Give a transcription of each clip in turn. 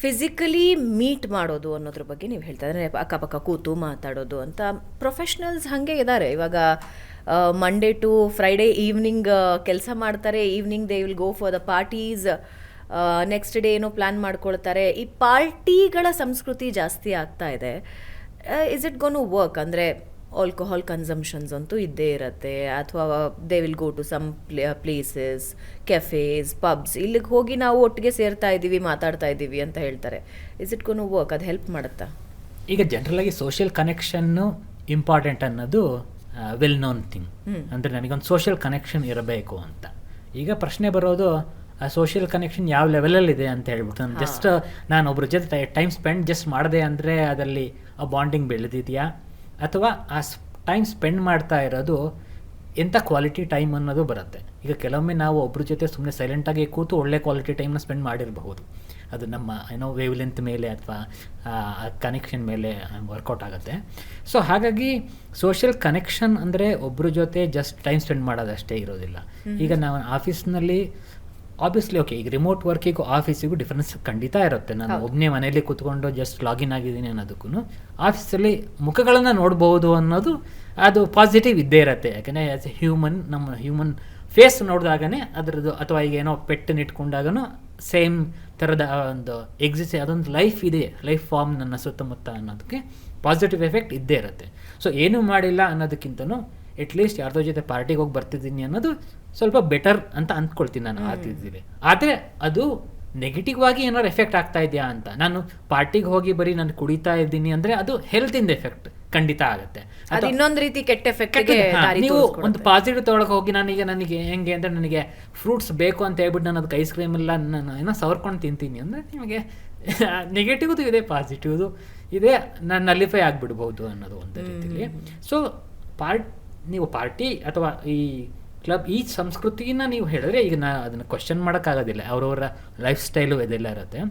Physically meet ಮಾಡೋದು ಅನ್ನೋದ್ರ ಬಗ್ಗೆ ನೀವು ಹೇಳ್ತಾ ಇದ್ರೆ ಅಕ್ಕಪಕ್ಕ ಕೂತು ಮಾತಾಡೋದು ಅಂತ. ಪ್ರೊಫೆಷ್ನಲ್ಸ್ ಹಾಗೆ ಇದ್ದಾರೆ ಇವಾಗ. ಮಂಡೇ ಟು ಫ್ರೈಡೇ ಈವ್ನಿಂಗ್ ಕೆಲಸ ಮಾಡ್ತಾರೆ, evening they will go for the parties, next day ಏನೋ ಪ್ಲ್ಯಾನ್ ಮಾಡ್ಕೊಳ್ತಾರೆ. ಈ ಪಾರ್ಟಿಗಳ ಸಂಸ್ಕೃತಿ ಜಾಸ್ತಿ ಆಗ್ತಾ ಇದೆ. Is it gonna work? ಅಂದರೆ ಆಲ್ಕೋಹಾಲ್ ಕನ್ಸಂಪ್ಷನ್ಸ್ ಅಂತೂ ಇದ್ದೇ ಇರುತ್ತೆ, ಅಥವಾ they will go to some places, cafes, pubs, ಇಲ್ಲಿಗೆ ಹೋಗಿ ನಾವು ಒಟ್ಟಿಗೆ ಸೇರ್ತಾ ಇದ್ದೀವಿ, ಮಾತಾಡ್ತಾ ಇದ್ದೀವಿ ಅಂತ ಹೇಳ್ತಾರೆ. Is it gonna work? ಅದು ಹೆಲ್ಪ್ ಮಾಡುತ್ತಾ? ಈಗ ಜನರಲಾಗಿ ಸೋಷಿಯಲ್ ಕನೆಕ್ಷನ್ನು ಇಂಪಾರ್ಟೆಂಟ್ ಅನ್ನೋದು ವೆಲ್ ನೋನ್ ಥಿಂಗ್. ಅಂದರೆ ನನಗೊಂದು ಸೋಷಿಯಲ್ ಕನೆಕ್ಷನ್ ಇರಬೇಕು ಅಂತ. ಈಗ ಪ್ರಶ್ನೆ ಬರೋದು ಆ ಸೋಷಿಯಲ್ ಕನೆಕ್ಷನ್ ಯಾವ ಲೆವೆಲಲ್ಲಿದೆ ಅಂತ ಹೇಳ್ಬಿಟ್ಟು. ಜಸ್ಟ್ ನಾನು ಒಬ್ಬರ ಜೊತೆ ಟೈಮ್ ಸ್ಪೆಂಡ್ ಜಸ್ಟ್ ಮಾಡಿದೆ ಅಂದರೆ ಅದರಲ್ಲಿ ಆ ಬಾಂಡಿಂಗ್ ಬೆಳೆದಿದೆಯಾ, ಅಥವಾ ಆ ಟೈಮ್ ಸ್ಪೆಂಡ್ ಮಾಡ್ತಾ ಇರೋದು ಎಂಥ ಕ್ವಾಲಿಟಿ ಟೈಮ್ ಅನ್ನೋದು ಬರುತ್ತೆ. ಈಗ ಕೆಲವೊಮ್ಮೆ ನಾವು ಒಬ್ಬರ ಜೊತೆ ಸುಮ್ಮನೆ ಸೈಲೆಂಟಾಗಿ ಕೂತು ಒಳ್ಳೆ ಕ್ವಾಲಿಟಿ ಟೈಮ್ನ ಸ್ಪೆಂಡ್ ಮಾಡಿರಬಹುದು. ಅದು ನಮ್ಮ ವೇವ್ ಲೆಂತ್ ಮೇಲೆ ಅಥವಾ ಕನೆಕ್ಷನ್ ಮೇಲೆ ವರ್ಕೌಟ್ ಆಗುತ್ತೆ. ಸೊ ಹಾಗಾಗಿ ಸೋಷಿಯಲ್ ಕನೆಕ್ಷನ್ ಅಂದರೆ ಒಬ್ಬರ ಜೊತೆ ಜಸ್ಟ್ ಟೈಮ್ ಸ್ಪೆಂಡ್ ಮಾಡೋದಷ್ಟೇ ಇರೋದಿಲ್ಲ. ಈಗ ನಾವು ಆಫೀಸ್ನಲ್ಲಿ ಆಬ್ವಿಯಸ್ಲಿ ಓಕೆ, ಈಗ ರಿಮೋಟ್ ವರ್ಕಿಗೂ ಆಫೀಸಿಗೂ ಡಿಫ್ರೆನ್ಸ್ ಖಂಡಿತ ಇರುತ್ತೆ. ನಾನು ಒಬ್ಬನೇ ಮನೇಲಿ ಕೂತ್ಕೊಂಡು ಜಸ್ಟ್ ಲಾಗಿನ್ ಆಗಿದ್ದೀನಿ ಅನ್ನೋದಕ್ಕೂ ಆಫೀಸಲ್ಲಿ ಮುಖಗಳನ್ನು ನೋಡ್ಬೋದು ಅನ್ನೋದು ಅದು ಪಾಸಿಟಿವ್ ಇದ್ದೇ ಇರುತ್ತೆ. ಯಾಕೆಂದರೆ ಆ್ಯಸ್ ಎ ಹ್ಯೂಮನ್, ನಮ್ಮ ಹ್ಯೂಮನ್ ಫೇಸ್ ನೋಡಿದಾಗನೇ ಅದರದ್ದು, ಅಥವಾ ಈಗ ಏನೋ ಪೆಟ್ಟನ್ನು ಇಟ್ಕೊಂಡಾಗನೂ ಸೇಮ್ ಥರದ ಒಂದು ಅದೊಂದು ಲೈಫ್ ಇದೆ, ಲೈಫ್ ಫಾರ್ಮ್ ನನ್ನ ಸುತ್ತಮುತ್ತ ಅನ್ನೋದಕ್ಕೆ ಪಾಸಿಟಿವ್ ಎಫೆಕ್ಟ್ ಇದ್ದೇ ಇರುತ್ತೆ. ಸೊ ಏನೂ ಮಾಡಿಲ್ಲ ಅನ್ನೋದಕ್ಕಿಂತನೂ ಅಟ್ಲೀಸ್ಟ್ ಯಾರ್ದೋ ಜೊತೆ ಪಾರ್ಟಿಗೆ ಹೋಗಿ ಬರ್ತಿದ್ದೀನಿ ಅನ್ನೋದು ಸ್ವಲ್ಪ ಬೆಟರ್ ಅಂತ ಅಂದ್ಕೊಳ್ತೀನಿ ನಾನು ಆಗ್ತಿದ್ದೀನಿ. ಆದರೆ ಅದು ನೆಗೆಟಿವ್ ಆಗಿ ಏನಾದ್ರು ಎಫೆಕ್ಟ್ ಆಗ್ತಾ ಇದೆಯಾ ಅಂತ. ನಾನು ಪಾರ್ಟಿಗೆ ಹೋಗಿ ಬರೀ ನಾನು ಕುಡಿತಾ ಇದ್ದೀನಿ ಅಂದರೆ ಅದು ಹೆಲ್ತಿಂದ ಎಫೆಕ್ಟ್ ಖಂಡಿತ ಆಗುತ್ತೆ. ಅದು ಇನ್ನೊಂದು ರೀತಿ ಕೆಟ್ಟ ಎಫೆಕ್ಟ್. ನೀವು ಒಂದು ಪಾಸಿಟಿವ್ ತೊಗೊಳಕ್ಕೆ ಹೋಗಿ ನನಗೆ ಹೆಂಗೆ ಅಂದರೆ ನನಗೆ ಫ್ರೂಟ್ಸ್ ಬೇಕು ಅಂತ ಹೇಳ್ಬಿಟ್ಟು ನಾನು ಅದಕ್ಕೆ ಐಸ್ ಕ್ರೀಮ್ ಎಲ್ಲ ನಾನು ಏನೋ ಸವರ್ಕೊಂಡು ತಿಂತೀನಿ ಅಂದರೆ ನಿಮಗೆ ನೆಗೆಟಿವ್ದು ಇದೆ, ಪಾಸಿಟಿವ್ದು ಇದೆ, ನಾನು ನಲಿಫೈ ಆಗಿಬಿಡ್ಬೋದು ಅನ್ನೋದು ಒಂದು ರೀತಿಯಲ್ಲಿ. ಸೊ ನೀವು ಪಾರ್ಟಿ ಅಥವಾ ಈ ಕ್ಲಬ್ ಈ ಸಂಸ್ಕೃತಿನ ನೀವು ಹೇಳಿದ್ರೆ ಈಗ ಅದನ್ನು ಕ್ವಶನ್ ಮಾಡೋಕ್ಕಾಗೋದಿಲ್ಲ, ಅವರವರ ಲೈಫ್ ಸ್ಟೈಲು ಇದೆಲ್ಲ ಇರುತ್ತೆ.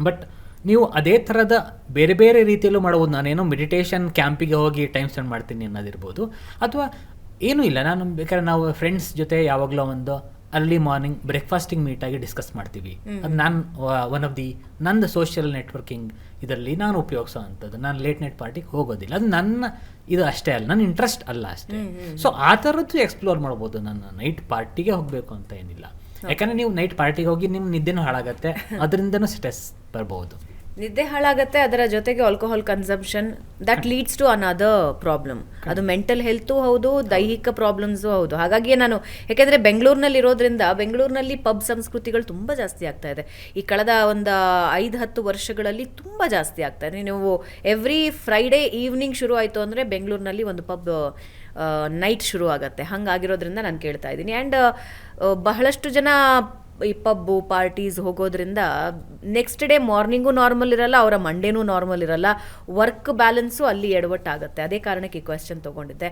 ಬಟ್ ನೀವು ಅದೇ ಥರದ ಬೇರೆ ಬೇರೆ ರೀತಿಯಲ್ಲೂ ಮಾಡ್ಬೋದು. ನಾನೇನೋ ಮೆಡಿಟೇಷನ್ ಕ್ಯಾಂಪಿಗೆ ಹೋಗಿ ಟೈಮ್ ಸ್ಪೆಂಡ್ ಮಾಡ್ತೀನಿ ಅನ್ನೋದಿರ್ಬೋದು, ಅಥವಾ ಏನೂ ಇಲ್ಲ, ನಾನು ಬೇಕಾದ್ರೆ ನಾವು ಫ್ರೆಂಡ್ಸ್ ಜೊತೆ ಯಾವಾಗಲೂ ಒಂದು ಅರ್ಲಿ ಮಾರ್ನಿಂಗ್ ಬ್ರೇಕ್ಫಾಸ್ಟಿಂಗ್ ಮೀಟಾಗಿ ಡಿಸ್ಕಸ್ ಮಾಡ್ತೀವಿ. ಅದು ನಾನು ಒನ್ ಆಫ್ ದಿ ನಂದು ಸೋಷಿಯಲ್ ನೆಟ್ವರ್ಕಿಂಗ್ ಇದರಲ್ಲಿ ನಾನು ಉಪಯೋಗಿಸೋ ಅಂಥದ್ದು. ನಾನು ಲೇಟ್ ನೈಟ್ ಪಾರ್ಟಿಗೆ ಹೋಗೋದಿಲ್ಲ, ಅದು ನನ್ನ ಇದು ಅಷ್ಟೇ ಅಲ್ಲ, ನನ್ನ ಇಂಟ್ರೆಸ್ಟ್ ಅಲ್ಲ ಅಷ್ಟೇ. ಸೊ ಆ ಥರದ್ದು ಎಕ್ಸ್ಪ್ಲೋರ್ ಮಾಡ್ಬೋದು. ನಾನು ನೈಟ್ ಪಾರ್ಟಿಗೆ ಹೋಗಬೇಕು ಅಂತ ಏನಿಲ್ಲ. ಯಾಕಂದರೆ ನೀವು ನೈಟ್ ಪಾರ್ಟಿಗೆ ಹೋಗಿ ನಿಮ್ಮ ನಿದ್ದೆನೂ ಹಾಳಾಗತ್ತೆ, ಅದರಿಂದನೂ ಸ್ಟ್ರೆಸ್ ಬರ್ಬೋದು. ನಿದ್ದೆ ಹಾಳಾಗುತ್ತೆ, ಅದರ ಜೊತೆಗೆ alcohol consumption that leads to another problem. ಅದು ಮೆಂಟಲ್ ಹೆಲ್ತು ಹೌದು, ದೈಹಿಕ ಪ್ರಾಬ್ಲಮ್ಸು ಹೌದು. ಹಾಗಾಗಿ ನಾನು ಯಾಕೆಂದರೆ ಬೆಂಗಳೂರಿನಲ್ಲಿ ಇರೋದ್ರಿಂದ ಬೆಂಗಳೂರಿನಲ್ಲಿ ಪಬ್ ಸಂಸ್ಕೃತಿಗಳು ತುಂಬ ಜಾಸ್ತಿ ಆಗ್ತಾ ಇದೆ. ಈ ಕಳೆದ ಒಂದು 5-10 ವರ್ಷಗಳಲ್ಲಿ ತುಂಬ ಜಾಸ್ತಿ ಆಗ್ತಾ ಇದೆ. ನೀವು ಎವ್ರಿ ಫ್ರೈಡೇ ಈವ್ನಿಂಗ್ ಶುರು ಆಯಿತು ಅಂದರೆ ಬೆಂಗಳೂರಿನಲ್ಲಿ ಒಂದು ಪಬ್ ನೈಟ್ ಶುರು ಆಗುತ್ತೆ. ಹಾಗಾಗಿರೋದ್ರಿಂದ ನಾನು ಕೇಳ್ತಾ ಇದ್ದೀನಿ. ಆ್ಯಂಡ್ ಬಹಳಷ್ಟು ಜನ ಈ ಪಬ್ಬು ಪಾರ್ಟೀಸ್ ಹೋಗೋದ್ರಿಂದ ನೆಕ್ಸ್ಟ್ ಡೇ ಮಾರ್ನಿಂಗು ನಾರ್ಮಲ್ ಇರಲ್ಲ, ಅವರ ಮಂಡೇನೂ ನಾರ್ಮಲ್ ಇರಲ್ಲ, ವರ್ಕ್ ಬ್ಯಾಲೆನ್ಸು ಅಲ್ಲಿ ಎಡವಟ್ಟಾಗುತ್ತೆ. ಅದೇ ಕಾರಣಕ್ಕೆ ಈ ಕ್ವೆಶ್ಚನ್ ತೊಗೊಂಡಿದ್ದೆ.